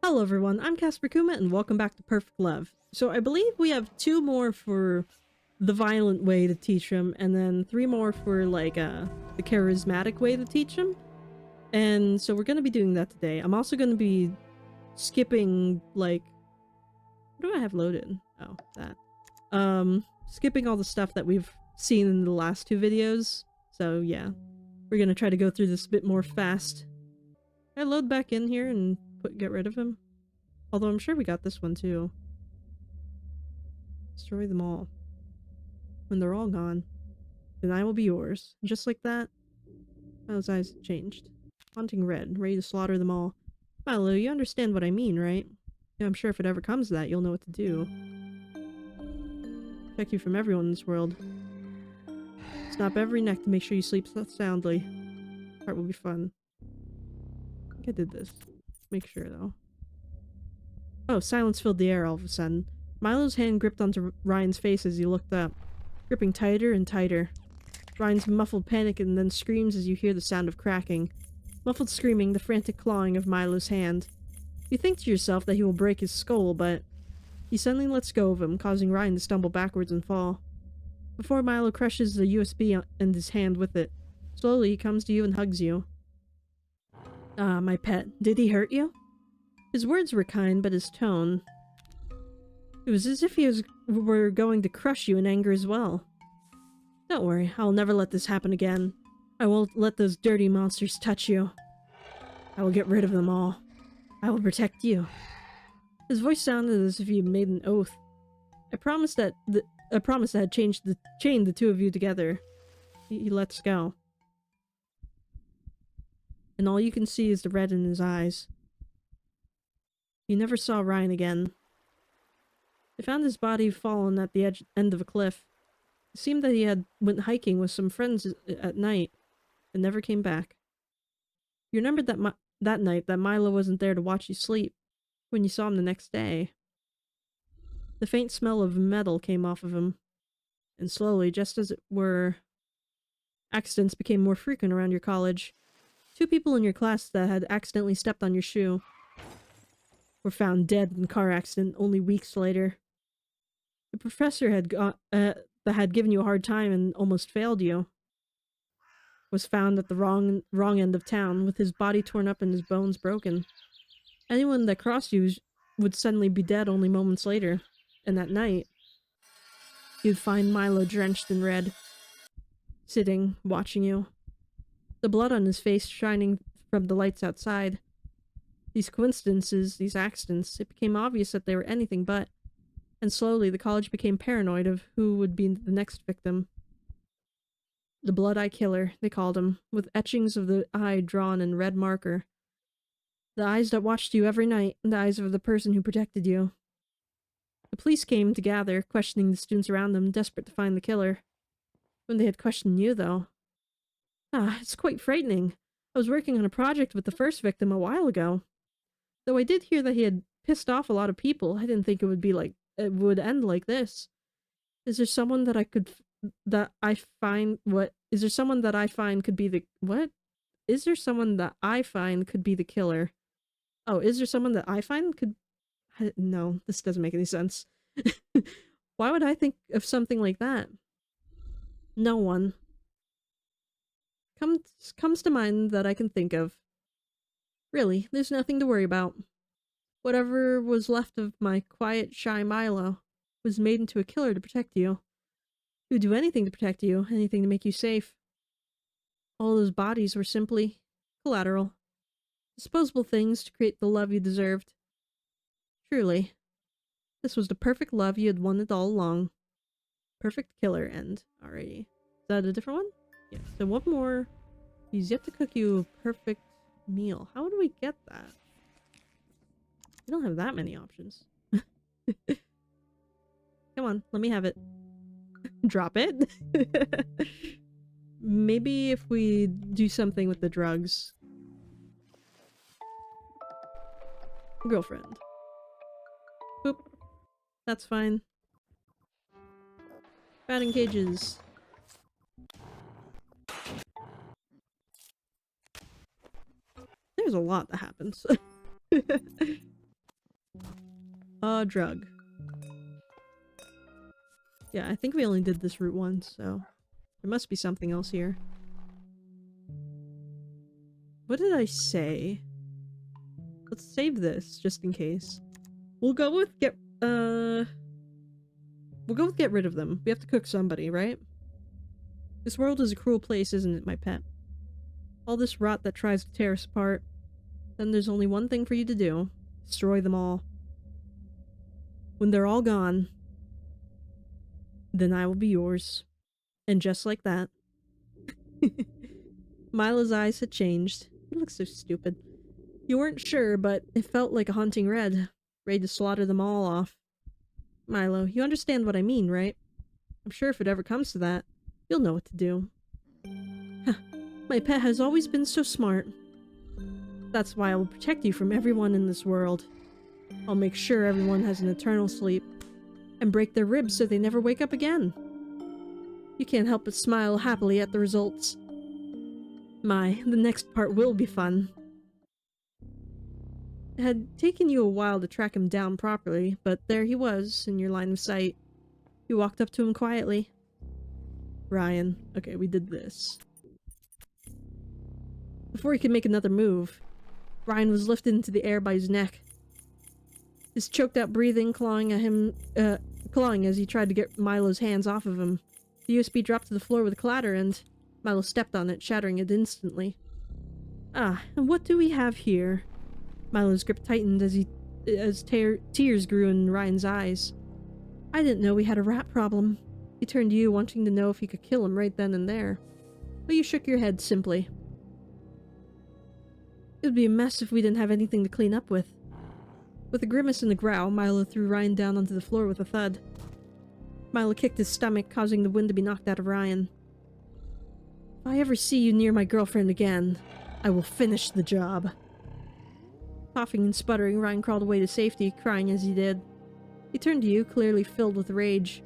Hello everyone, I'm Casper Kuma and welcome back to Perfect Love. So I believe we have 2 more for the violent way to teach him, and then 3 more for like the charismatic way to teach him. And so we're going to be doing that today. I'm also going to be skipping like... what do I have loaded? Oh, that. Skipping all the stuff that we've seen in the last 2 videos. So yeah, we're going to try to go through this a bit more fast. Can I load back in here and get rid of him? Although I'm sure we got this one too. Destroy them all. When they're all gone, then I will be yours. Just like that, Milo's eyes changed. Haunting red, ready to slaughter them all. Milo, you understand what I mean, right? Yeah, I'm sure if it ever comes to that, you'll know what to do. Protect you from everyone in this world. Snap every neck to make sure you sleep soundly. Part will be fun. I think I did this. Make sure though. Oh, silence filled the air all of a sudden. Milo's hand gripped onto Ryan's face as he looked up, gripping tighter and tighter. Ryan's muffled panic and then screams as you hear the sound of cracking. Muffled screaming, the frantic clawing of Milo's hand. You think to yourself that he will break his skull, but he suddenly lets go of him, causing Ryan to stumble backwards and fall. Before Milo crushes the USB in his hand with it, slowly he comes to you and hugs you. Ah, my pet, did he hurt you? His words were kind, but his tone... it was as if he were going to crush you in anger as well. Don't worry, I'll never let this happen again. I won't let those dirty monsters touch you. I will get rid of them all. I will protect you. His voice sounded as if he had made an oath. I promised that had chained the two of you together. He lets go. And all you can see is the red in his eyes. You never saw Ryan again. They found his body fallen at the end of a cliff. It seemed that he had went hiking with some friends at night and never came back. You remembered that night that Milo wasn't there to watch you sleep when you saw him the next day. The faint smell of metal came off of him, and slowly, just as it were, accidents became more frequent around your college. 2 people in your class that had accidentally stepped on your shoe were found dead in a car accident only weeks later. The professor that had given you a hard time and almost failed you was found at the wrong end of town, with his body torn up and his bones broken. Anyone that crossed you would suddenly be dead only moments later, and that night, you'd find Milo drenched in red, sitting, watching you. The blood on his face shining from the lights outside. These coincidences, these accidents, it became obvious that they were anything but, and slowly the college became paranoid of who would be the next victim. The Blood Eye Killer, they called him, with etchings of the eye drawn in red marker. The eyes that watched you every night, the eyes of the person who protected you. The police came to gather, questioning the students around them, desperate to find the killer. When they had questioned you, though... it's quite frightening. I was working on a project with the first victim a while ago. Though I did hear that he had pissed off a lot of people, I didn't think it would end like this. Is there someone that I find could be the... what? Is there someone that I find could be the killer? Oh, is there someone that I find could... no, this doesn't make any sense. Why would I think of something like that? No one. Comes to mind that I can think of. Really, there's nothing to worry about. Whatever was left of my quiet, shy Milo was made into a killer to protect you. He would do anything to protect you, anything to make you safe. All those bodies were simply collateral. Disposable things to create the love you deserved. Truly, this was the perfect love you had wanted all along. Perfect killer end. Alrighty. Is that a different one? Yeah. So one more. He's yet to cook you a perfect meal. How do we get that? We don't have that many options. Come on, let me have it. Drop it. Maybe if we do something with the drugs. Girlfriend. Boop. That's fine. Batting cages. There's a lot that happens. a drug. Yeah, I think we only did this route once, so there must be something else here. What did I say? Let's save this, just in case. We'll go with get rid of them. We have to cook somebody, right? This world is a cruel place, isn't it, my pet? All this rot that tries to tear us apart. Then there's only one thing for you to do. Destroy them all. When they're all gone, then I will be yours. And just like that. Milo's eyes had changed. He looks so stupid. You weren't sure, but it felt like a haunting red, ready to slaughter them all off. Milo, you understand what I mean, right? I'm sure if it ever comes to that, you'll know what to do. My pet has always been so smart. That's why I will protect you from everyone in this world. I'll make sure everyone has an eternal sleep, and break their ribs so they never wake up again. You can't help but smile happily at the results. My, the next part will be fun. It had taken you a while to track him down properly, but there he was, in your line of sight. You walked up to him quietly. Ryan. Okay, we did this. Before he could make another move, Ryan was lifted into the air by his neck. His choked out breathing clawing as he tried to get Milo's hands off of him. The USB dropped to the floor with a clatter and Milo stepped on it, shattering it instantly. Ah, and what do we have here? Milo's grip tightened as tears grew in Ryan's eyes. I didn't know we had a rat problem. He turned to you, wanting to know if he could kill him right then and there. But you shook your head simply. It would be a mess if we didn't have anything to clean up with. With a grimace and a growl, Milo threw Ryan down onto the floor with a thud. Milo kicked his stomach, causing the wind to be knocked out of Ryan. If I ever see you near my girlfriend again, I will finish the job. Coughing and sputtering, Ryan crawled away to safety, crying as he did. He turned to you, clearly filled with rage.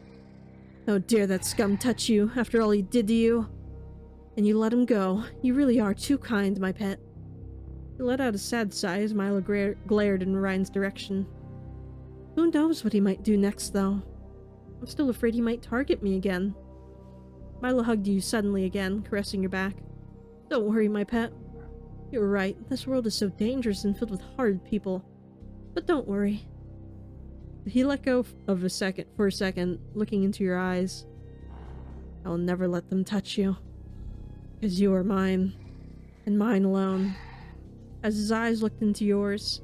How dare that scum touch you, after all he did to you? And you let him go. You really are too kind, my pet. He let out a sad sigh as Milo glared in Ryan's direction. Who knows what he might do next, though? I'm still afraid he might target me again. Milo hugged you suddenly again, caressing your back. Don't worry, my pet. You're right, this world is so dangerous and filled with hard people. But don't worry. He let go for a second, looking into your eyes. I'll never let them touch you. Because you are mine. And mine alone. As his eyes looked into yours,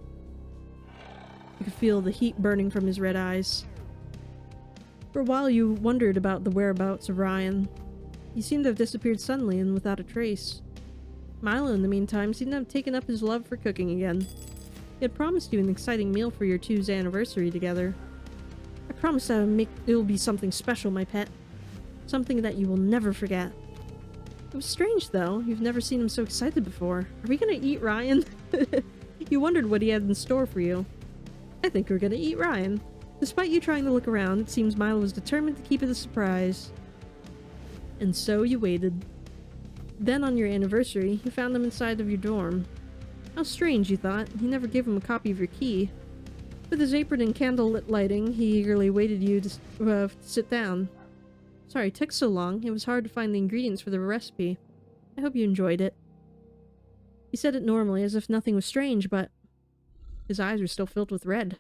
you could feel the heat burning from his red eyes. For a while you wondered about the whereabouts of Ryan. He seemed to have disappeared suddenly and without a trace. Milo, in the meantime, seemed to have taken up his love for cooking again. He had promised you an exciting meal for your two's anniversary together. I promise that it will be something special, my pet. Something that you will never forget. It was strange, though. You've never seen him so excited before. Are we gonna eat Ryan? You wondered what he had in store for you. I think we're gonna eat Ryan. Despite you trying to look around, it seems Milo was determined to keep it a surprise. And so you waited. Then on your anniversary, you found him inside of your dorm. How strange, you thought. You never gave him a copy of your key. With his apron and candlelit lighting, he eagerly waited you to sit down. Sorry it took so long. It was hard to find the ingredients for the recipe. I hope you enjoyed it. He said it normally, as if nothing was strange, but his eyes were still filled with red.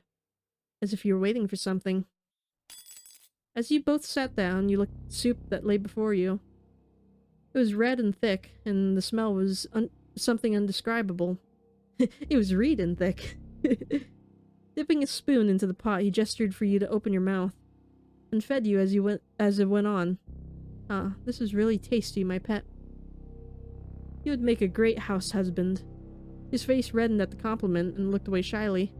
As if you were waiting for something. As you both sat down, you looked at the soup that lay before you. It was red and thick, and the smell was something indescribable. It was reed and thick. Dipping a spoon into the pot, he gestured for you to open your mouth, and fed you as it went on. Ah, this is really tasty, my pet. You would make a great house husband. His face reddened at the compliment and looked away shyly.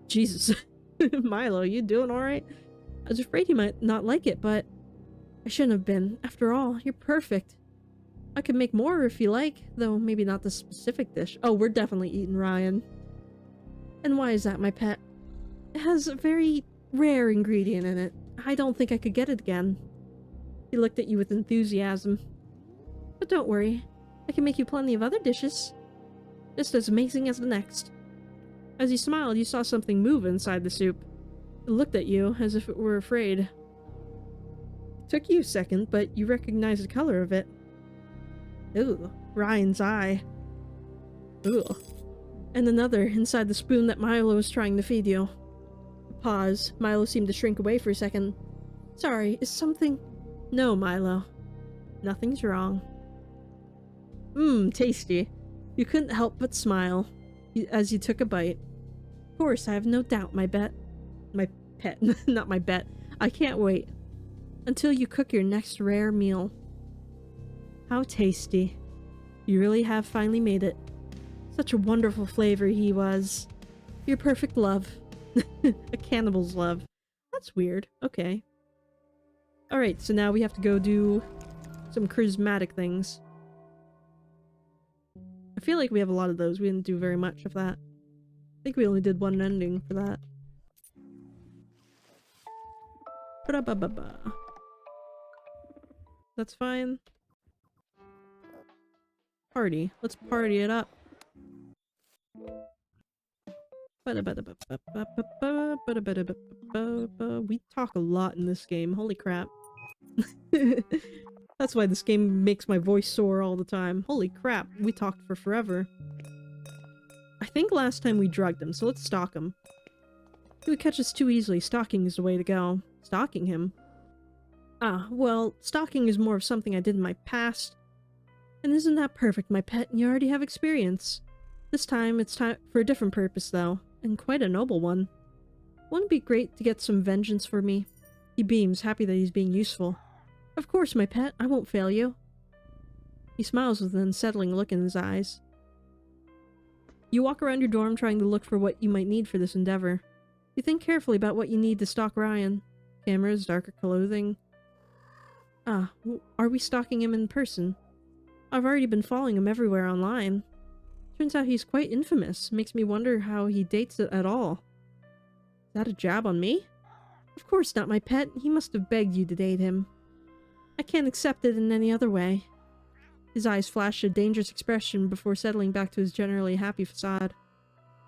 Jesus. Milo, you doing alright? I was afraid you might not like it, but I shouldn't have been. After all, you're perfect. I could make more if you like, though maybe not the specific dish. Oh, we're definitely eating Ryan. And why is that, my pet? It has a very rare ingredient in it. I don't think I could get it again. He looked at you with enthusiasm. But don't worry. I can make you plenty of other dishes. Just as amazing as the next. As he smiled, you saw something move inside the soup. It looked at you as if it were afraid. It took you a second, but you recognized the color of it. Ooh, Ryan's eye. Ooh. And another inside the spoon that Milo was trying to feed you. Pause. Milo seemed to shrink away for a second. Sorry, is something... No, Milo. Nothing's wrong. Mmm, tasty. You couldn't help but smile as you took a bite. Of course, I have no doubt, my pet. Not my bet. I can't wait. Until you cook your next rare meal. How tasty. You really have finally made it. Such a wonderful flavor he was. Your perfect love. A cannibal's love. That's weird. Okay. Alright, so now we have to go do some charismatic things. I feel like we have a lot of those. We didn't do very much of that. I think we only did one ending for that. Ba-da-ba-ba-ba. That's fine. Party. Let's party it up. We talk a lot in this game. Holy crap. That's why this game makes my voice sore all the time. Holy crap, we talked for forever. I think last time we drugged him, so let's stalk him. He would catch us too easily. Stalking is the way to go. Stalking him? Ah, well, stalking is more of something I did in my past. And isn't that perfect, my pet? You already have experience. This time, it's time for a different purpose, though. And quite a noble one. Wouldn't it be great to get some vengeance for me? He beams, happy that he's being useful. Of course, my pet. I won't fail you. He smiles with an unsettling look in his eyes. You walk around your dorm trying to look for what you might need for this endeavor. You think carefully about what you need to stalk Ryan. Cameras, darker clothing. Ah, are we stalking him in person? I've already been following him everywhere online. Turns out he's quite infamous. Makes me wonder how he dates it at all. Is that a jab on me? Of course not, my pet. He must have begged you to date him. I can't accept it in any other way. His eyes flashed a dangerous expression before settling back to his generally happy facade.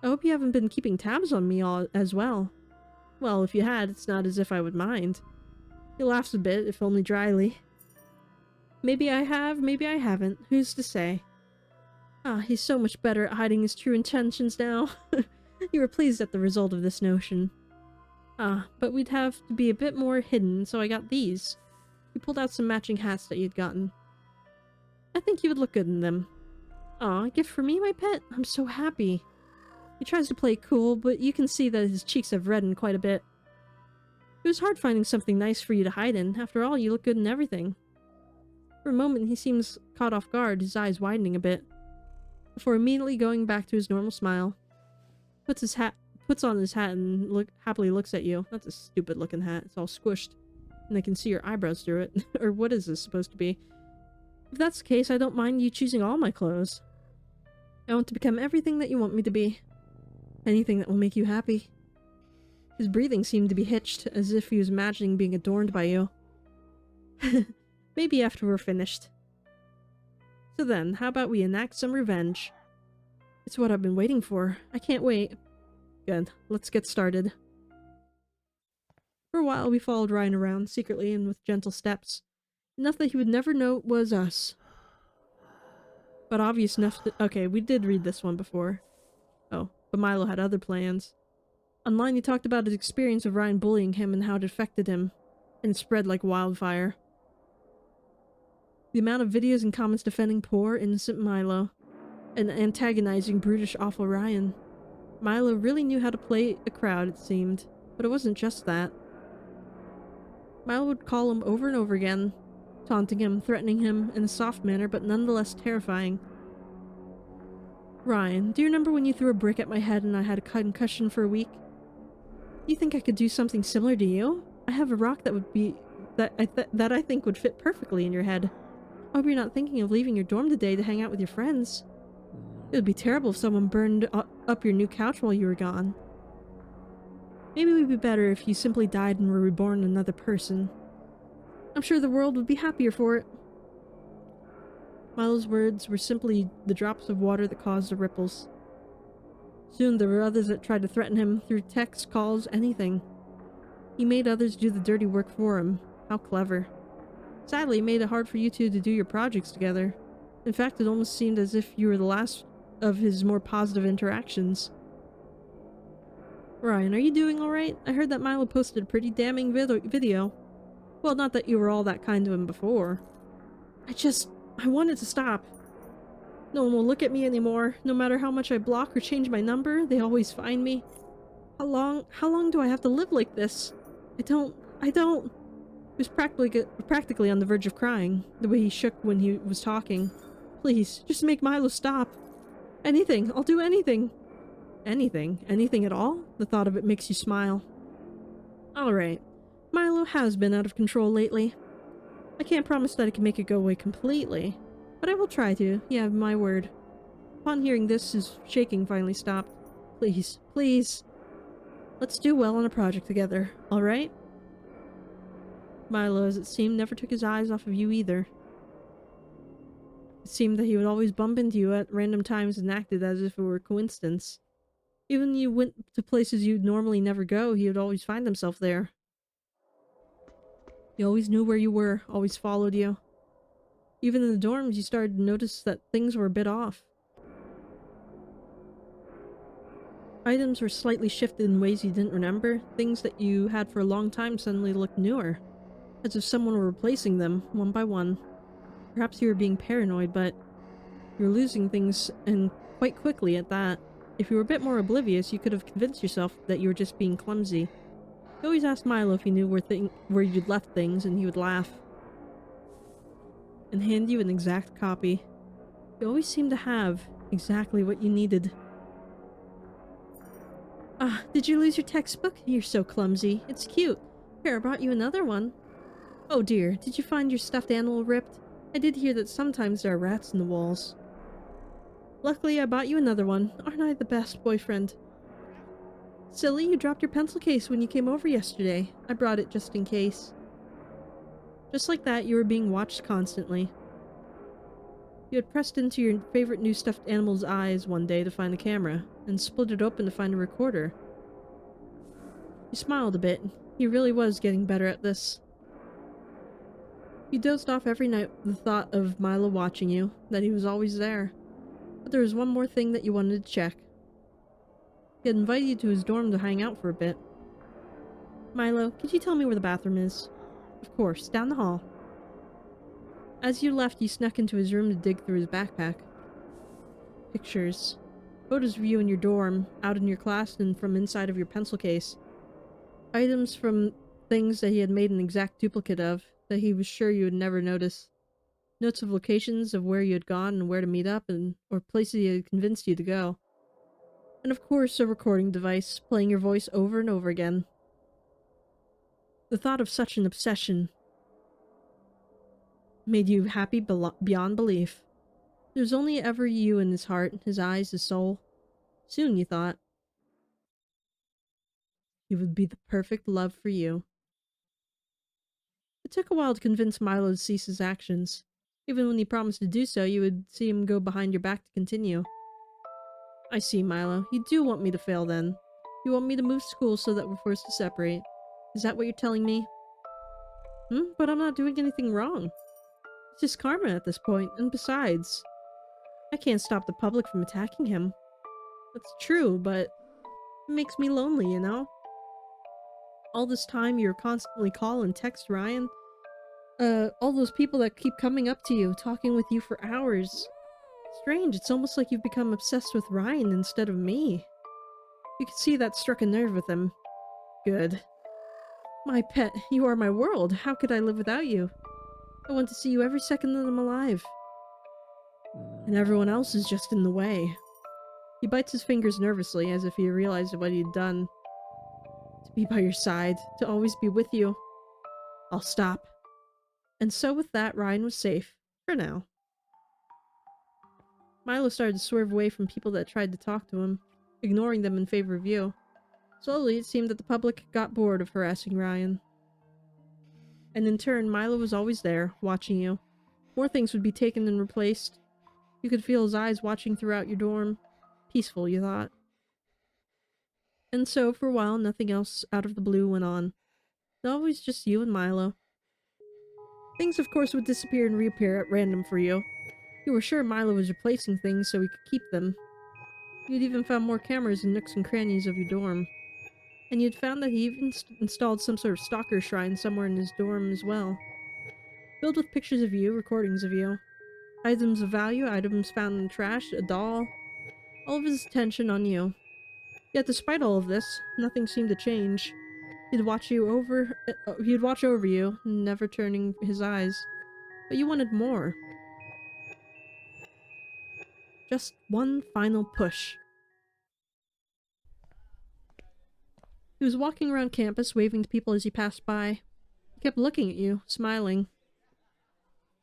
I hope you haven't been keeping tabs on me all as well. Well, if you had, it's not as if I would mind. He laughs a bit, if only dryly. Maybe I have, maybe I haven't. Who's to say? Ah, he's so much better at hiding his true intentions now. You were pleased at the result of this notion. Ah, but we'd have to be a bit more hidden, so I got these. He pulled out some matching hats that you'd gotten. I think you would look good in them. Aw, a gift for me, my pet? I'm so happy. He tries to play cool, but you can see that his cheeks have reddened quite a bit. It was hard finding something nice for you to hide in. After all, you look good in everything. For a moment, he seems caught off guard, his eyes widening a bit, before immediately going back to his normal smile. Puts on his hat and happily looks at you. That's a stupid looking hat. It's all squished. And I can see your eyebrows through it. Or what is this supposed to be? If that's the case, I don't mind you choosing all my clothes. I want to become everything that you want me to be. Anything that will make you happy. His breathing seemed to be hitched, as if he was imagining being adorned by you. Maybe after we're finished. So then, how about we enact some revenge? It's what I've been waiting for. I can't wait. Good. Let's get started. For a while, we followed Ryan around, secretly and with gentle steps. Enough that he would never know it was us. But obvious enough that— okay, we did read this one before. Oh, but Milo had other plans. Online, he talked about his experience of Ryan bullying him and how it affected him. And it spread like wildfire. The amount of videos and comments defending poor, innocent Milo. And antagonizing brutish, awful Ryan. Milo really knew how to play a crowd, it seemed. But it wasn't just that. Milo would call him over and over again, taunting him, threatening him in a soft manner, but nonetheless terrifying. Ryan, do you remember when you threw a brick at my head and I had a concussion for a week? You think I could do something similar to you? I have a rock that would be— that I think would fit perfectly in your head. I hope you're not thinking of leaving your dorm today to hang out with your friends. It would be terrible if someone burned up your new couch while you were gone. Maybe it would be better if you simply died and were reborn another person. I'm sure the world would be happier for it. Milo's words were simply the drops of water that caused the ripples. Soon there were others that tried to threaten him through texts, calls, anything. He made others do the dirty work for him. How clever. Sadly, it made it hard for you two to do your projects together. In fact, it almost seemed as if you were the last of his more positive interactions. Ryan, are you doing alright? I heard that Milo posted a pretty damning video. Well, not that you were all that kind to him before. I wanted to stop. No one will look at me anymore. No matter how much I block or change my number, they always find me. How long do I have to live like this? I don't. He was practically on the verge of crying, the way he shook when he was talking. Please, just make Milo stop. Anything, I'll do anything. Anything? Anything at all? The thought of it makes you smile. Alright. Milo has been out of control lately. I can't promise that I can make it go away completely, but I will try to, you have my word. Upon hearing this, his shaking finally stopped. Please, please. Let's do well on a project together, alright? Milo, as it seemed, never took his eyes off of you either. It seemed that he would always bump into you at random times and acted as if it were a coincidence. Even when you went to places you'd normally never go, he would always find himself there. He always knew where you were, always followed you. Even in the dorms, you started to notice that things were a bit off. Items were slightly shifted in ways you didn't remember. Things that you had for a long time suddenly looked newer, as if someone were replacing them, one by one. Perhaps you were being paranoid, but you were losing things, and quite quickly at that. If you were a bit more oblivious, you could have convinced yourself that you were just being clumsy. You always asked Milo if he knew where you'd left things, and he would laugh. And hand you an exact copy. You always seemed to have exactly what you needed. Ah, did you lose your textbook? You're so clumsy. It's cute. Here, I brought you another one. Oh dear, did you find your stuffed animal ripped? I did hear that sometimes there are rats in the walls. Luckily, I bought you another one. Aren't I the best boyfriend? Silly, you dropped your pencil case when you came over yesterday. I brought it just in case. Just like that, you were being watched constantly. You had pressed into your favorite new stuffed animal's eyes one day to find the camera, and split it open to find a recorder. You smiled a bit. He really was getting better at this. You dozed off every night with the thought of Milo watching you, that he was always there. But there was one more thing that you wanted to check. He had invited you to his dorm to hang out for a bit. Milo, could you tell me where the bathroom is? Of course, down the hall. As you left, you snuck into his room to dig through his backpack. Pictures. Photos of you in your dorm, out in your class, and from inside of your pencil case. Items from things that he had made an exact duplicate of, that he was sure you would never notice. Notes of locations of where you had gone and where to meet up, or places he had convinced you to go. And of course, a recording device, playing your voice over and over again. The thought of such an obsession made you happy beyond belief. There was only ever you in his heart, his eyes, his soul. Soon, you thought, he would be the perfect love for you. It took a while to convince Milo to cease his actions. Even when he promised to do so, you would see him go behind your back to continue. I see, Milo. You do want me to fail then. You want me to move school so that we're forced to separate. Is that what you're telling me? But I'm not doing anything wrong. It's just karma at this point, and besides, I can't stop the public from attacking him. That's true, but it makes me lonely, you know? All this time you're constantly call and text Ryan. All those people that keep coming up to you, talking with you for hours. Strange, it's almost like you've become obsessed with Ryan instead of me. You can see that struck a nerve with him. Good. My pet, you are my world. How could I live without you? I want to see you every second that I'm alive. And everyone else is just in the way. He bites his fingers nervously, as if he realized what he'd done. To be by your side, to always be with you. I'll stop. And so with that, Ryan was safe. For now. Milo started to swerve away from people that tried to talk to him, ignoring them in favor of you. Slowly, it seemed that the public got bored of harassing Ryan. And in turn, Milo was always there, watching you. More things would be taken and replaced. You could feel his eyes watching throughout your dorm. Peaceful, you thought. And so, for a while, nothing else out of the blue went on. Always just you and Milo. Things, of course, would disappear and reappear at random for you. You were sure Milo was replacing things so he could keep them. You'd even found more cameras in nooks and crannies of your dorm. And you'd found that he even installed some sort of stalker shrine somewhere in his dorm as well. Filled with pictures of you, recordings of you. Items of value, items found in the trash, a doll. All of his attention on you. Yet despite all of this, nothing seemed to change. He'd watch over you, never turning his eyes. But you wanted more. Just one final push. He was walking around campus, waving to people as he passed by. He kept looking at you, smiling.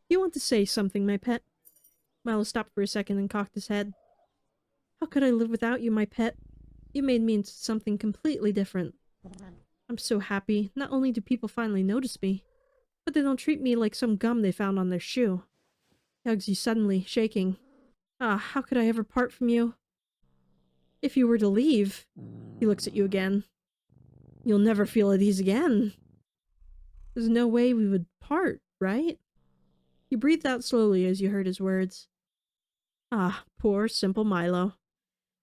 You want to say something, my pet? Milo stopped for a second and cocked his head. How could I live without you, my pet? You made me into something completely different. I'm so happy. Not only do people finally notice me, but they don't treat me like some gum they found on their shoe. He hugs you suddenly, shaking. Ah, how could I ever part from you? If you were to leave, he looks at you again. You'll never feel at ease again. There's no way we would part, right? You breathed out slowly as you heard his words. Ah, poor, simple Milo.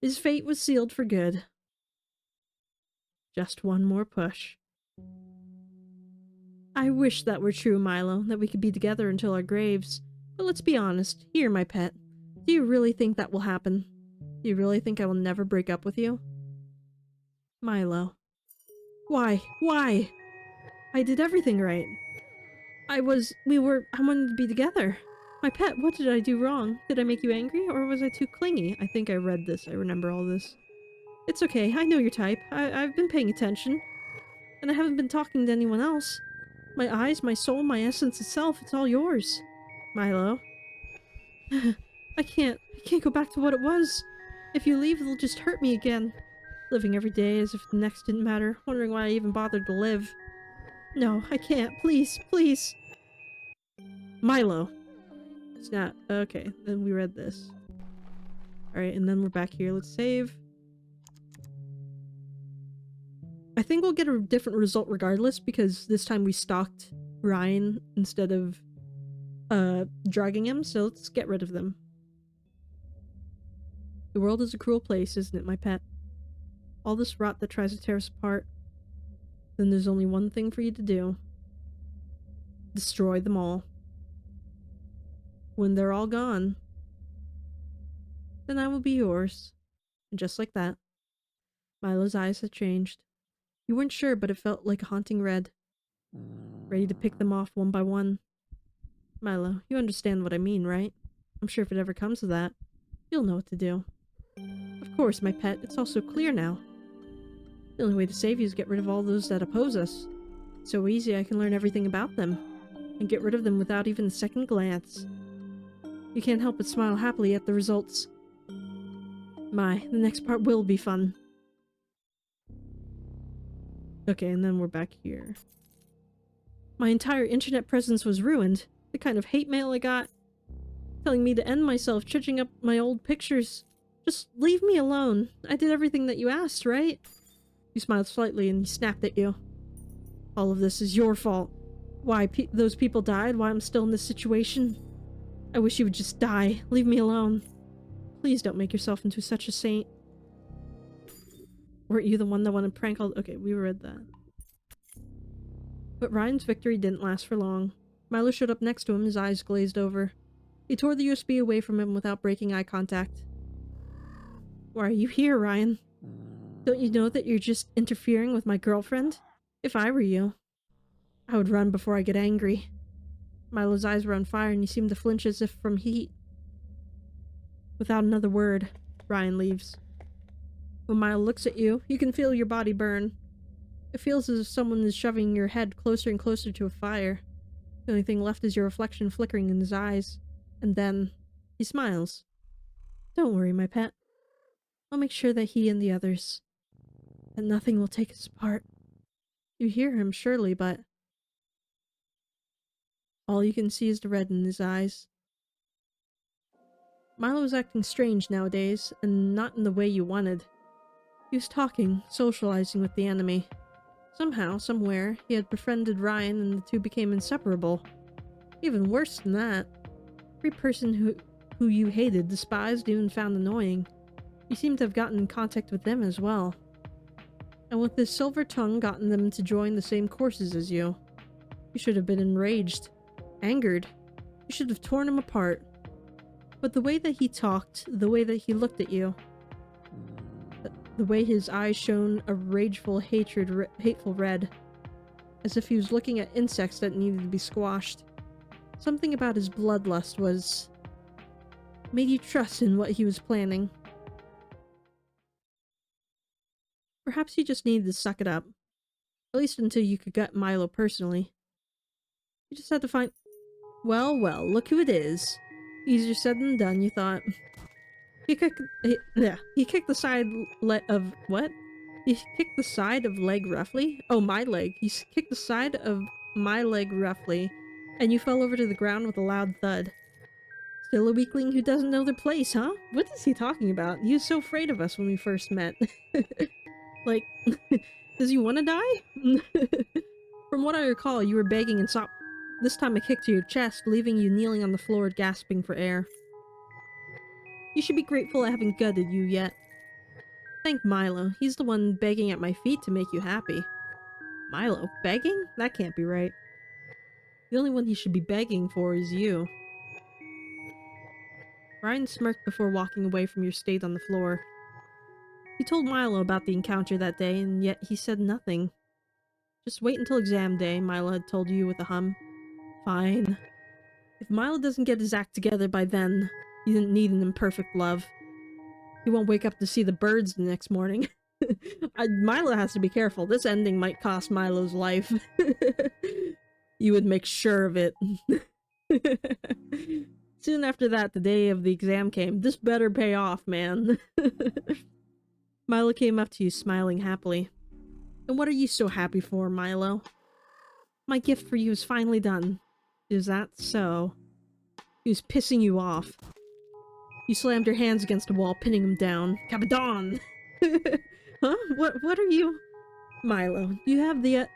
His fate was sealed for good. Just one more push. I wish that were true, Milo, that we could be together until our graves. But let's be honest. Here, my pet. Do you really think that will happen? Do you really think I will never break up with you? Milo. Why? Why? I did everything right. I wanted to be together. My pet, what did I do wrong? Did I make you angry, or was I too clingy? I think I read this. I remember all this. It's okay. I know your type. I've been paying attention. And I haven't been talking to anyone else. My eyes, my soul, my essence itself, it's all yours. Milo. I can't go back to what it was. If you leave, it'll just hurt me again. Living every day as if the next didn't matter, wondering why I even bothered to live. No, I can't. Please, please. Milo. It's not. Okay, then we read this. Alright, and then we're back here. Let's save. I think we'll get a different result regardless, because this time we stalked Ryan instead of drugging him, so let's get rid of them. The world is a cruel place, isn't it, my pet? All this rot that tries to tear us apart. Then there's only one thing for you to do. Destroy them all. When they're all gone, then I will be yours. And just like that, Milo's eyes had changed. You weren't sure, but it felt like a haunting red. Ready to pick them off one by one. Milo, you understand what I mean, right? I'm sure if it ever comes to that, you'll know what to do. Of course, my pet, it's all so clear now. The only way to save you is get rid of all those that oppose us. It's so easy I can learn everything about them, and get rid of them without even a second glance. You can't help but smile happily at the results. My, the next part will be fun. Okay, and then we're back here. My entire internet presence was ruined. The kind of hate mail I got. Telling me to end myself, judging up my old pictures. Just leave me alone. I did everything that you asked, right? He smiled slightly and he snapped at you. All of this is your fault. Why those people died, why I'm still in this situation. I wish you would just die. Leave me alone. Please don't make yourself into such a saint. Weren't you the one that wanted prank all— Okay, we read that. But Ryan's victory didn't last for long. Milo showed up next to him, his eyes glazed over. He tore the USB away from him without breaking eye contact. Why are you here, Ryan? Don't you know that you're just interfering with my girlfriend? If I were you, I would run before I get angry. Milo's eyes were on fire and he seemed to flinch as if from heat. Without another word, Ryan leaves. When Milo looks at you, you can feel your body burn. It feels as if someone is shoving your head closer and closer to a fire. The only thing left is your reflection flickering in his eyes. And then, he smiles. Don't worry, my pet. I'll make sure that he and the others, that nothing will take us apart. You hear him, surely, but all you can see is the red in his eyes. Milo is acting strange nowadays, and not in the way you wanted. He was talking, socializing with the enemy. Somehow, somewhere, he had befriended Ryan and the two became inseparable. Even worse than that, every person who you hated, despised, even found annoying, you seemed to have gotten in contact with them as well. And with his silver tongue gotten them to join the same courses as you. You should have been enraged, angered. You should have torn him apart. But the way that he talked, the way that he looked at you, the way his eyes shone a rageful hateful red, as if he was looking at insects that needed to be squashed. Something about his bloodlust made you trust in what he was planning. Perhaps you just needed to suck it up. At least until you could get Milo personally. You just had to find... Well, look who it is. Easier said than done, you thought. He kicked the side of... What? He kicked the side of leg roughly? Oh, my leg. He kicked the side of my leg roughly, and you fell over to the ground with a loud thud. Still a weakling who doesn't know their place, huh? What is he talking about? He was so afraid of us when we first met. Like, does he want to die? From what I recall, you were begging and sobbing. This time I kicked to your chest, leaving you kneeling on the floor gasping for air. You should be grateful I haven't gutted you yet. Thank Milo. He's the one begging at my feet to make you happy. Milo? Begging? That can't be right. The only one he should be begging for is you. Ryan smirked before walking away from your state on the floor. You told Milo about the encounter that day, and yet he said nothing. Just wait until exam day, Milo had told you with a hum. Fine. If Milo doesn't get his act together by then, he didn't need an imperfect love. He won't wake up to see the birds the next morning. Milo has to be careful. This ending might cost Milo's life. You would make sure of it. Soon after that, the day of the exam came. This better pay off, man. Milo came up to you, smiling happily. And what are you so happy for, Milo? My gift for you is finally done. Is that so? He was pissing you off. You slammed your hands against a wall, pinning him down. Capadon! Huh? What are you? Milo, do you have the,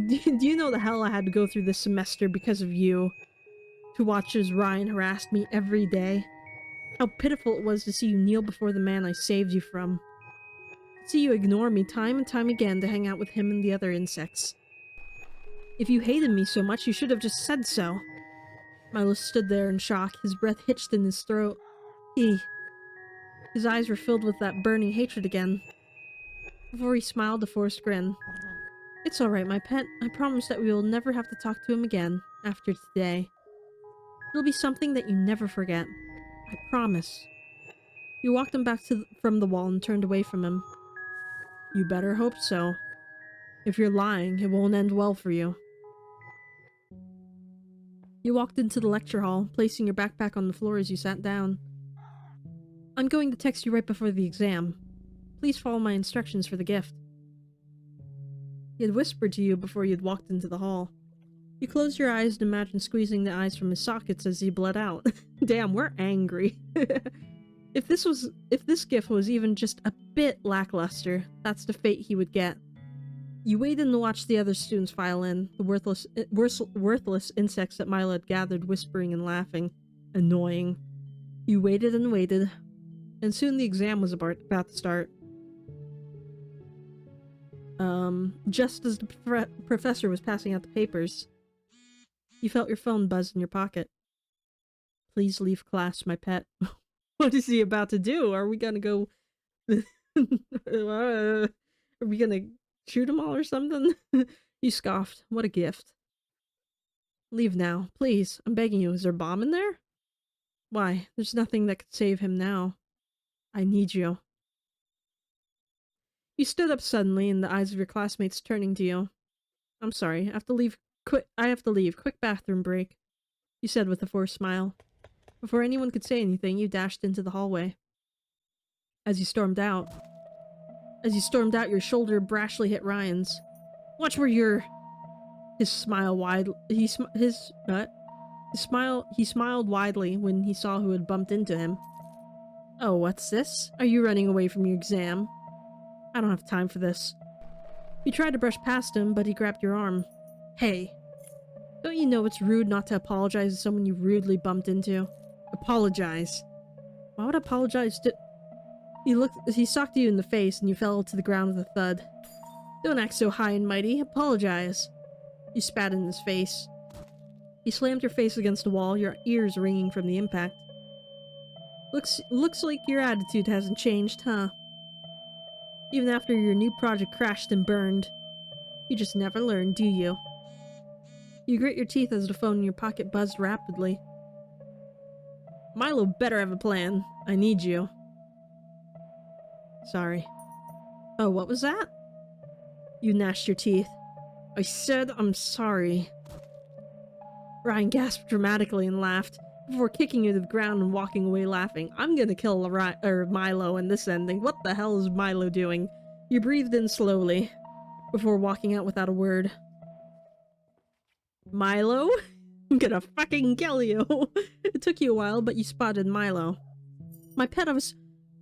do you know the hell I had to go through this semester because of you? To watch as Ryan harassed me every day? How pitiful it was to see you kneel before the man I saved you from. See you ignore me time and time again to hang out with him and the other insects. If you hated me so much, you should have just said so. Milo stood there in shock, his breath hitched in his throat. His eyes were filled with that burning hatred again. Before he smiled a forced grin. It's alright, my pet. I promise that we will never have to talk to him again, after today. It'll be something that you never forget. I promise. You walked him back from the wall and turned away from him. You better hope so. If you're lying, it won't end well for you. You walked into the lecture hall, placing your backpack on the floor as you sat down. I'm going to text you right before the exam. Please follow my instructions for the gift. He had whispered to you before you had walked into the hall. You closed your eyes and imagined squeezing the eyes from his sockets as he bled out. Damn, we're angry. If this gift was even just a bit lackluster, that's the fate he would get. You waited and watched the other students file in, the worthless insects that Milo had gathered, whispering and laughing. Annoying. You waited and waited, and soon the exam was about to start. Just as the professor was passing out the papers, you felt your phone buzz in your pocket. Please leave class, my pet. What is he about to do? Are we gonna go... Are we gonna shoot them all or something? You scoffed. What a gift. Leave now, please. I'm begging you. Is there a bomb in there? Why? There's nothing that could save him now. I need you. You stood up suddenly, and the eyes of your classmates turning to you. I'm sorry. I have to leave. Quick bathroom break. You said with a forced smile. Before anyone could say anything, you dashed into the hallway. As you stormed out, your shoulder brashly hit Ryan's. Watch where you're... He smiled widely when he saw who had bumped into him. Oh, what's this? Are you running away from your exam? I don't have time for this. You tried to brush past him, but he grabbed your arm. Hey, don't you know it's rude not to apologize to someone you rudely bumped into? Apologize. Why would I apologize to— He socked you in the face and you fell to the ground with a thud. Don't act so high and mighty. Apologize. You spat in his face. You slammed your face against the wall, your ears ringing from the impact. Looks like your attitude hasn't changed, huh? Even after your new project crashed and burned. You just never learn, do you? You grit your teeth as the phone in your pocket buzzed rapidly. Milo better have a plan. I need you. Sorry. Oh, what was that? You gnashed your teeth. I said I'm sorry. Ryan gasped dramatically and laughed, before kicking you to the ground and walking away laughing. I'm gonna kill Milo in this ending. What the hell is Milo doing? You breathed in slowly, before walking out without a word. Milo? I'm gonna fucking kill you! It took you a while, but you spotted Milo. My pet,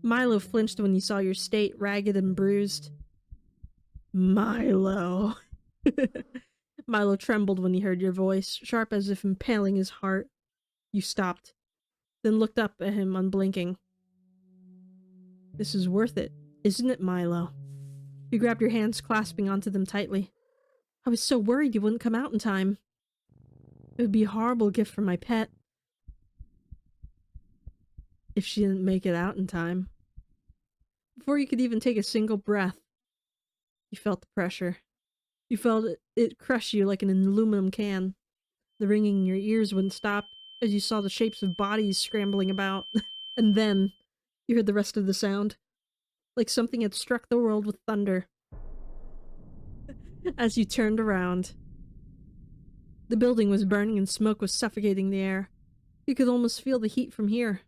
Milo flinched when he saw your state, ragged and bruised. Milo. Milo trembled when he heard your voice, sharp as if impaling his heart. You stopped, then looked up at him unblinking. This is worth it, isn't it, Milo? You grabbed your hands, clasping onto them tightly. I was so worried you wouldn't come out in time. It would be a horrible gift for my pet if she didn't make it out in time. Before you could even take a single breath, you felt the pressure. You felt it crush you like an aluminum can. The ringing in your ears wouldn't stop as you saw the shapes of bodies scrambling about. And then, you heard the rest of the sound. Like something had struck the world with thunder. As you turned around. The building was burning and smoke was suffocating the air. You could almost feel the heat from here.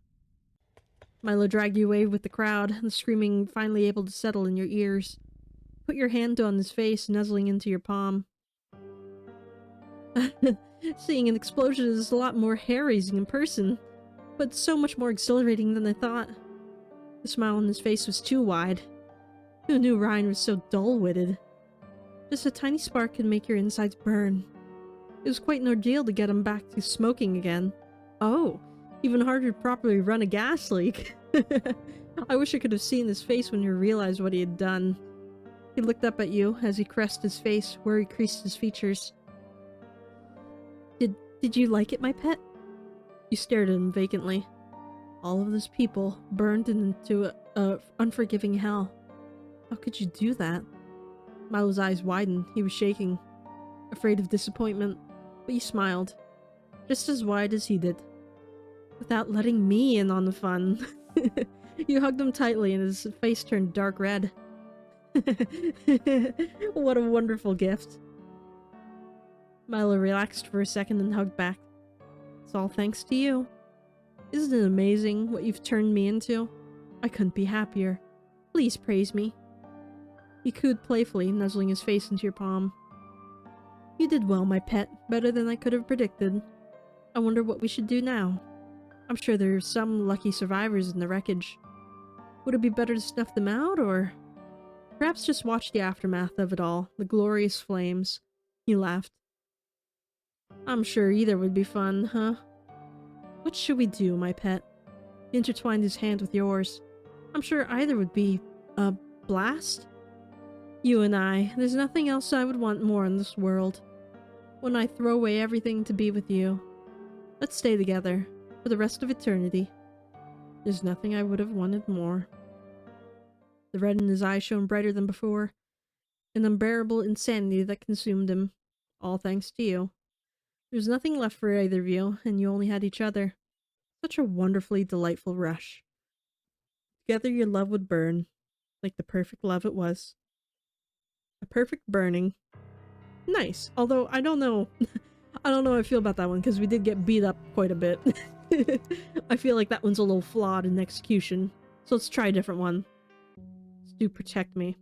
Milo dragged you away with the crowd, the screaming finally able to settle in your ears. Put your hand on his face, nuzzling into your palm. Seeing an explosion is a lot more hair-raising in person, but so much more exhilarating than I thought. The smile on his face was too wide. Who knew Ryan was so dull-witted? Just a tiny spark could make your insides burn. It was quite an ordeal to get him back to smoking again. Oh, even harder to properly run a gas leak. I wish I could have seen his face when he realized what he had done. He looked up at you as he caressed his face, where he creased his features. Did you like it, my pet? You stared at him vacantly. All of those people burned into a unforgiving hell. How could you do that? Milo's eyes widened. He was shaking, afraid of disappointment, but you smiled, just as wide as he did. Without letting me in on the fun. You hugged him tightly and his face turned dark red. What a wonderful gift. Milo relaxed for a second and hugged back. It's all thanks to you. Isn't it amazing what you've turned me into? I couldn't be happier. Please praise me. He cooed playfully, nuzzling his face into your palm. You did well, my pet. Better than I could have predicted. I wonder what we should do now. I'm sure there are some lucky survivors in the wreckage. Would it be better to snuff them out, or perhaps just watch the aftermath of it all, the glorious flames? He laughed. I'm sure either would be fun, huh? What should we do, my pet? He intertwined his hand with yours. I'm sure either would be a blast. You and I, there's nothing else I would want more in this world. When I throw away everything to be with you. Let's stay together, for the rest of eternity. There's nothing I would have wanted more. The red in his eyes shone brighter than before. An unbearable insanity that consumed him. All thanks to you. There was nothing left for either of you, and you only had each other. Such a wonderfully delightful rush. Together your love would burn, like the perfect love it was. A perfect burning. Nice, although I don't know. I don't know how I feel about that one, because we did get beat up quite a bit. I feel like that one's a little flawed in execution. So let's try a different one. Let's do Protect Me.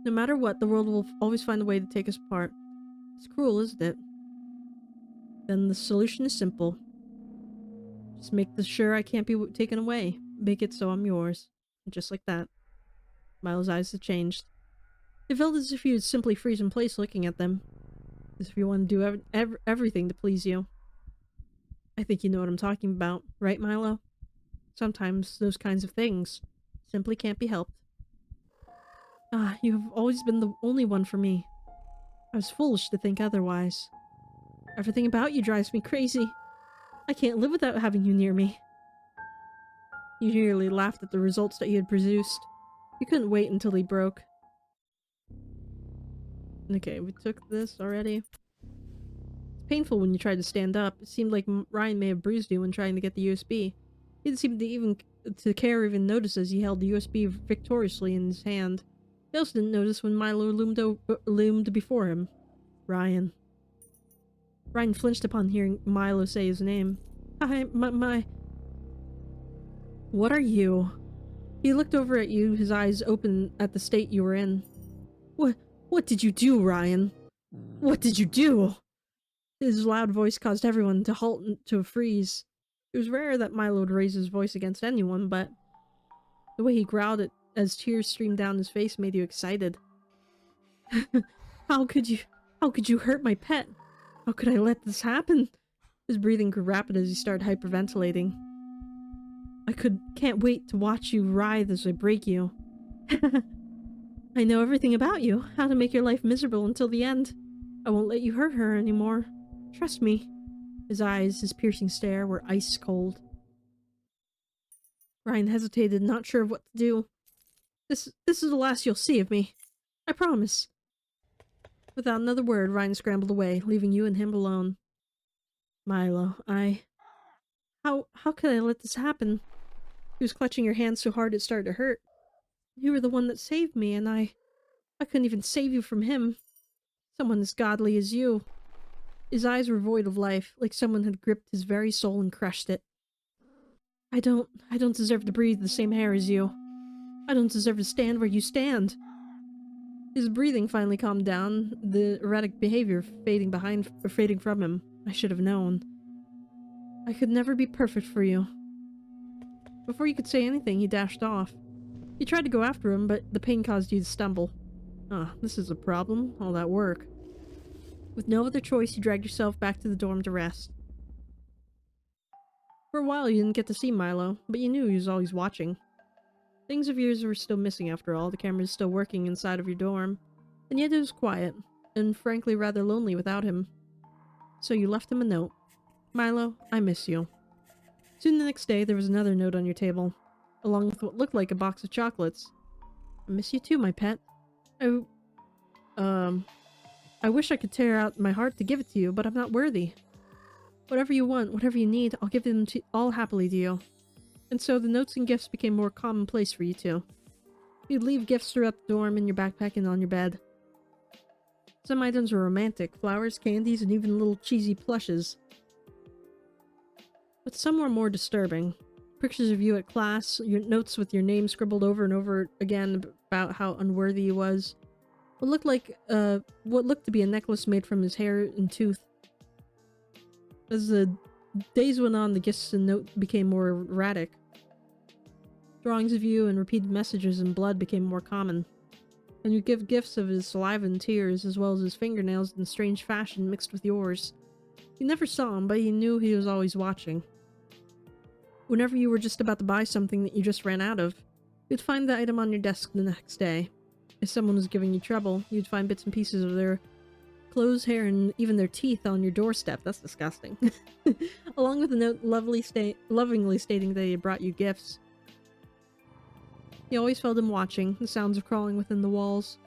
No matter what, the world will always find a way to take us apart. It's cruel, isn't it? Then the solution is simple. Just make sure I can't be taken away. Make it so I'm yours. Just like that. Milo's eyes had changed. It felt as if he would simply freeze in place looking at them. As if he wanted to do everything to please you. I think you know what I'm talking about, right, Milo? Sometimes those kinds of things simply can't be helped. Ah, you have always been the only one for me. I was foolish to think otherwise. Everything about you drives me crazy. I can't live without having you near me. He nearly laughed at the results that he had produced. He couldn't wait until he broke. Okay, we took this already. It's painful when you try to stand up. It seemed like Ryan may have bruised you when trying to get the USB. He didn't seem to care or even notice as he held the USB victoriously in his hand. He also didn't notice when Milo loomed before him. Ryan. Ryan flinched upon hearing Milo say his name. Hi, my... What are you? He looked over at you, his eyes open at the state you were in. What did you do, Ryan? What did you do? His loud voice caused everyone to halt to a freeze. It was rare that Milo would raise his voice against anyone, but the way he growled it as tears streamed down his face made you excited. How could you hurt my pet? How could I let this happen? His breathing grew rapid as he started hyperventilating. Can't wait to watch you writhe as I break you. I know everything about you, how to make your life miserable until the end. I won't let you hurt her anymore. Trust me. His eyes, his piercing stare, were ice cold. Ryan hesitated, not sure of what to do. This is the last you'll see of me. I promise. Without another word, Ryan scrambled away, leaving you and him alone. Milo, How could I let this happen? He was clutching your hand so hard it started to hurt. You were the one that saved me, and I couldn't even save you from him. Someone as godly as you. His eyes were void of life, like someone had gripped his very soul and crushed it. I don't deserve to breathe the same air as you. I don't deserve to stand where you stand. His breathing finally calmed down, the erratic behavior fading from him. I should have known. I could never be perfect for you. Before you could say anything, he dashed off. You tried to go after him, but the pain caused you to stumble. This is a problem. All that work. With no other choice, you dragged yourself back to the dorm to rest. For a while, you didn't get to see Milo, but you knew he was always watching. Things of yours were still missing after all. The camera's still working inside of your dorm. And yet it was quiet, and frankly rather lonely without him. So you left him a note. Milo, I miss you. Soon the next day, there was another note on your table, along with what looked like a box of chocolates. I miss you too, my pet. I wish I could tear out my heart to give it to you, but I'm not worthy. Whatever you want, whatever you need, I'll give them all happily to you. And so the notes and gifts became more commonplace for you two. You'd leave gifts throughout the dorm, in your backpack, and on your bed. Some items were romantic, flowers, candies, and even little cheesy plushes. But some were more disturbing. Pictures of you at class, your notes with your name scribbled over and over again about how unworthy he was. What looked to be a necklace made from his hair and tooth. As the days went on, the gifts and note became more erratic. Drawings of you and repeated messages in blood became more common. And you give gifts of his saliva and tears, as well as his fingernails in strange fashion mixed with yours. You never saw him, but you knew he was always watching. Whenever you were just about to buy something that you just ran out of, you'd find the item on your desk the next day. If someone was giving you trouble, you'd find bits and pieces of their clothes, hair, and even their teeth on your doorstep. That's disgusting. Along with a note lovingly stating that he had brought you gifts. You always felt him watching, the sounds of crawling within the walls.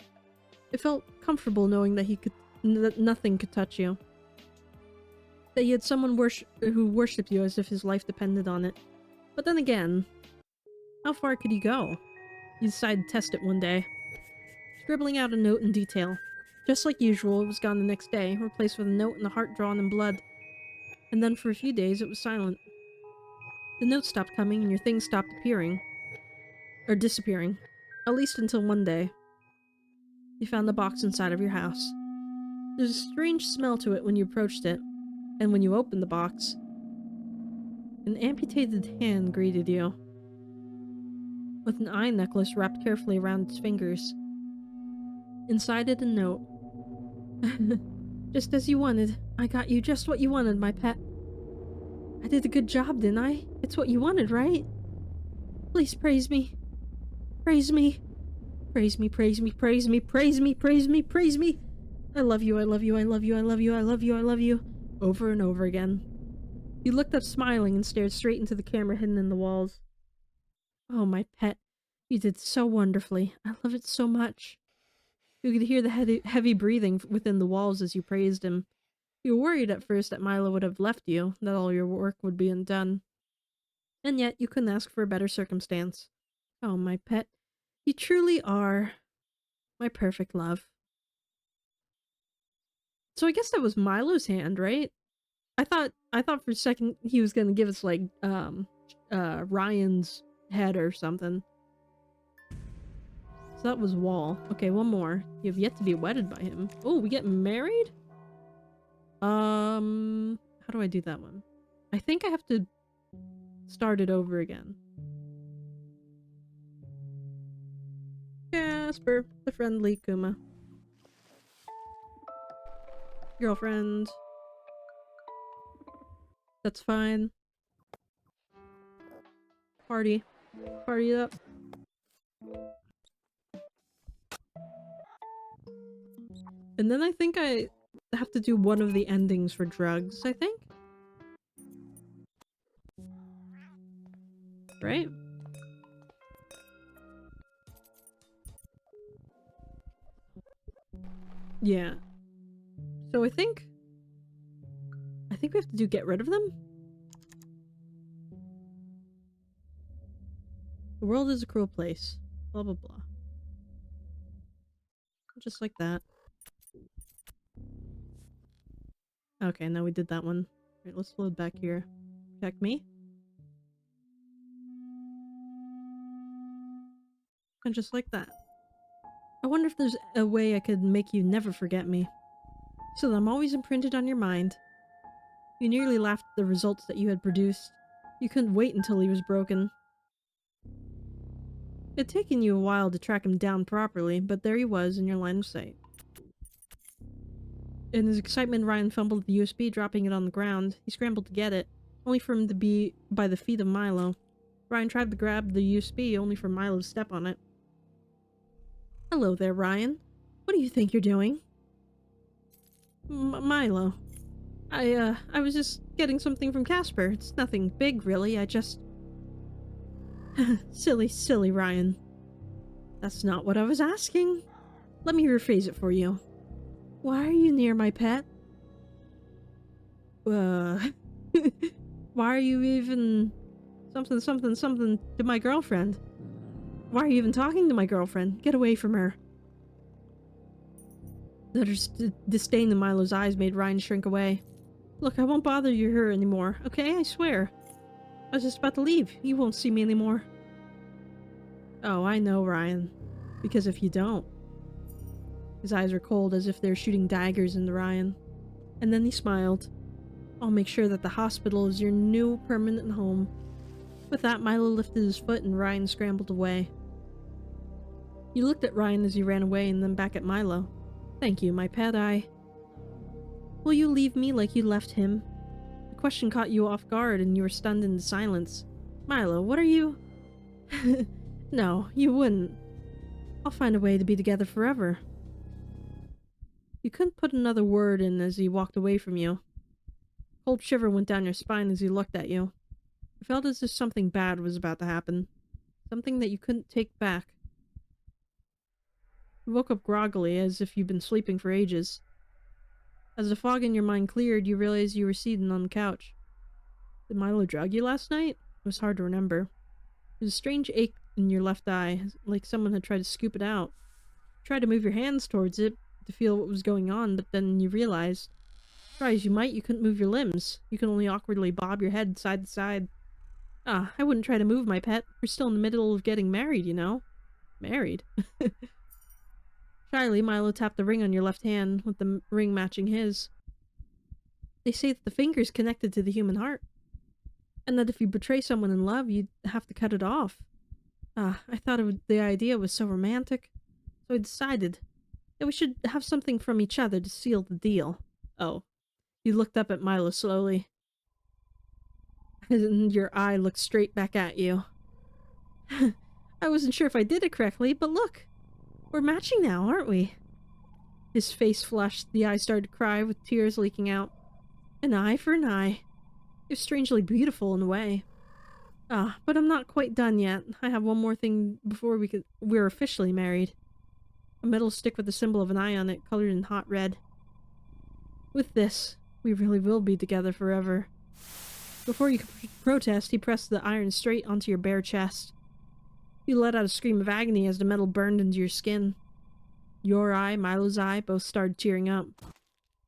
It felt comfortable knowing that that nothing could touch you. That you had someone who worshipped you as if his life depended on it. But then again, how far could he go? You decided to test it one day. Scribbling out a note in detail. Just like usual, it was gone the next day, replaced with a note and a heart drawn in blood. And then for a few days it was silent. The note stopped coming and your things stopped appearing. Or disappearing. At least until one day. You found the box inside of your house. There's a strange smell to it when you approached it. And when you opened the box, an amputated hand greeted you. with an eye necklace wrapped carefully around its fingers. Inside it, a note. Just as you wanted. I got you just what you wanted, my pet. I did a good job, didn't I? It's what you wanted, right? Please praise me. Praise me. Praise me, praise me, praise me, praise me, praise me, praise me. I love you, I love you, I love you, I love you, I love you, I love you. Over and over again. He looked up smiling and stared straight into the camera hidden in the walls. Oh, my pet. You did so wonderfully. I love it so much. You could hear the heavy breathing within the walls as you praised him. You were worried at first that Milo would have left you, that all your work would be undone. And yet you couldn't ask for a better circumstance. Oh, my pet. You truly are my perfect love. So I guess that was Milo's hand, right? I thought for a second he was gonna give us like Ryan's head or something. So that was Wall. Okay, one more. You have yet to be wedded by him. Oh, we get married? How do I do that one? I think I have to start it over again. Casper, the friendly Kuma. Girlfriend. That's fine. Party. Party up. And then I think I have to do one of the endings for drugs, I think? Right? Yeah. So I think we have to do get rid of them? The world is a cruel place. Blah blah blah. Just like that. Okay, now we did that one. Right, let's load back here. Check me. And just like that. I wonder if there's a way I could make you never forget me. So that I'm always imprinted on your mind. You nearly laughed at the results that you had produced. You couldn't wait until he was broken. It had taken you a while to track him down properly, but there he was in your line of sight. In his excitement, Ryan fumbled the USB, dropping it on the ground. He scrambled to get it, only for him to be by the feet of Milo. Ryan tried to grab the USB, only for Milo to step on it. Hello there, Ryan. What do you think you're doing? Milo. I was just getting something from Casper. It's nothing big, really. I just... Silly Ryan. That's not what I was asking. Let me rephrase it for you. Why are you near my pet? Why are you even... something to my girlfriend? Why are you even talking to my girlfriend? Get away from her. The disdain in Milo's eyes made Ryan shrink away. Look, I won't bother you here anymore, okay? I swear. I was just about to leave. You won't see me anymore. Oh, I know, Ryan. Because if you don't... His eyes were cold, as if they were shooting daggers into Ryan. And then he smiled. I'll make sure that the hospital is your new permanent home. With that, Milo lifted his foot and Ryan scrambled away. You looked at Ryan as he ran away and then back at Milo. Thank you, my pet. Will you leave me like you left him? The question caught you off guard and you were stunned into silence. Milo, what are you... No, you wouldn't. I'll find a way to be together forever. You couldn't put another word in as he walked away from you. A cold shiver went down your spine as he looked at you. You felt as if something bad was about to happen. Something that you couldn't take back. You woke up groggily, as if you'd been sleeping for ages. As the fog in your mind cleared, you realized you were seated on the couch. Did Milo drug you last night? It was hard to remember. There was a strange ache in your left eye, like someone had tried to scoop it out. You tried to move your hands towards it to feel what was going on, but then you realized, try as you might, you couldn't move your limbs. You could only awkwardly bob your head side to side. Ah, I wouldn't try to move, my pet. We're still in the middle of getting married, you know? Married? Shyly, Milo tapped the ring on your left hand, with the ring matching his. They say that the finger's connected to the human heart, and that if you betray someone in love, you'd have to cut it off. I thought the idea was so romantic, so I decided that we should have something from each other to seal the deal. Oh. You looked up at Milo slowly, and your eye looked straight back at you. I wasn't sure if I did it correctly, but look! We're matching now, aren't we? His face flushed, the eye started to cry with tears leaking out. An eye for an eye. You're strangely beautiful in a way. But I'm not quite done yet. I have one more thing before we're officially married. A metal stick with the symbol of an eye on it, colored in hot red. With this, we really will be together forever. Before you could protest, he pressed the iron straight onto your bare chest. You let out a scream of agony as the metal burned into your skin. Your eye, Milo's eye, both started tearing up.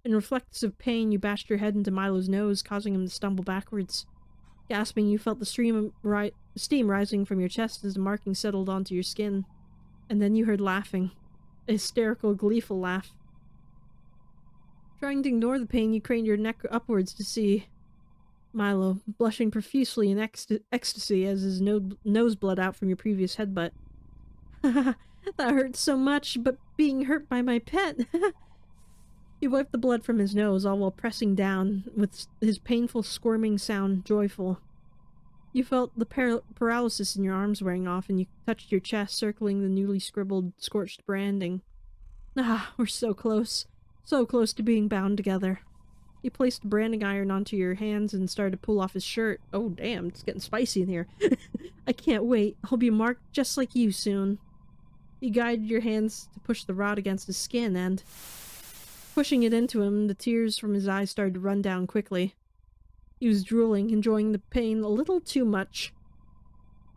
In reflex of pain, you bashed your head into Milo's nose, causing him to stumble backwards. Gasping, you felt the steam rising from your chest as the marking settled onto your skin. And then you heard laughing. A hysterical, gleeful laugh. Trying to ignore the pain, you craned your neck upwards to see Milo, blushing profusely in ecstasy as his nose bled out from your previous headbutt. That hurts so much, but being hurt by my pet. He wiped the blood from his nose, all while pressing down, with his painful squirming sound joyful. You felt the paralysis in your arms wearing off, and you touched your chest, circling the newly scribbled, scorched branding. We're so close. So close to being bound together. You placed the branding iron onto your hands and started to pull off his shirt. Oh damn, it's getting spicy in here. I can't wait. I'll be marked just like you soon. You guided your hands to push the rod against his skin and... Pushing it into him, the tears from his eyes started to run down quickly. He was drooling, enjoying the pain a little too much.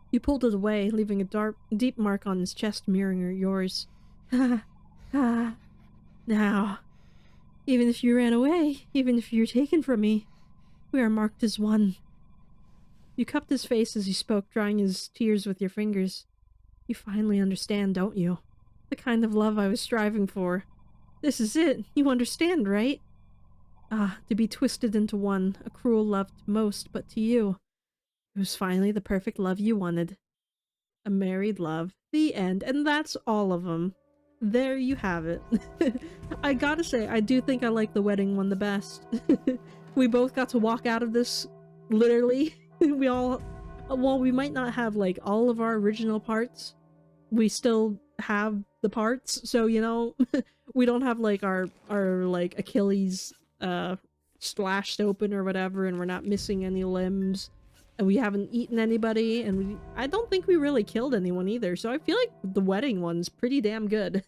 You pulled it away, leaving a deep mark on his chest mirroring yours. Now, even if you ran away, even if you're taken from me, we are marked as one. You cupped his face as he spoke, drying his tears with your fingers. You finally understand, don't you? The kind of love I was striving for. This is it. You understand, right? To be twisted into one, a cruel love to most, but to you. It was finally the perfect love you wanted. A married love. The end. And that's all of them. There you have it. I gotta say, I do think I like the wedding one the best. We both got to walk out of this, literally. We all... While we might not have, like, all of our original parts, we still have the parts, so, you know, we don't have, like, our like, Achilles, splashed open or whatever, and we're not missing any limbs, and we haven't eaten anybody, and I don't think we really killed anyone either, so I feel like the wedding one's pretty damn good.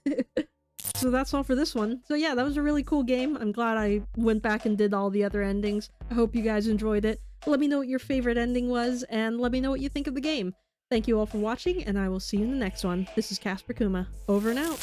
So that's all for this one. So yeah, that was a really cool game. I'm glad I went back and did all the other endings. I hope you guys enjoyed it. Let me know what your favorite ending was, and let me know what you think of the game. Thank you all for watching, and I will see you in the next one. This is Casper Kuma. Over and out.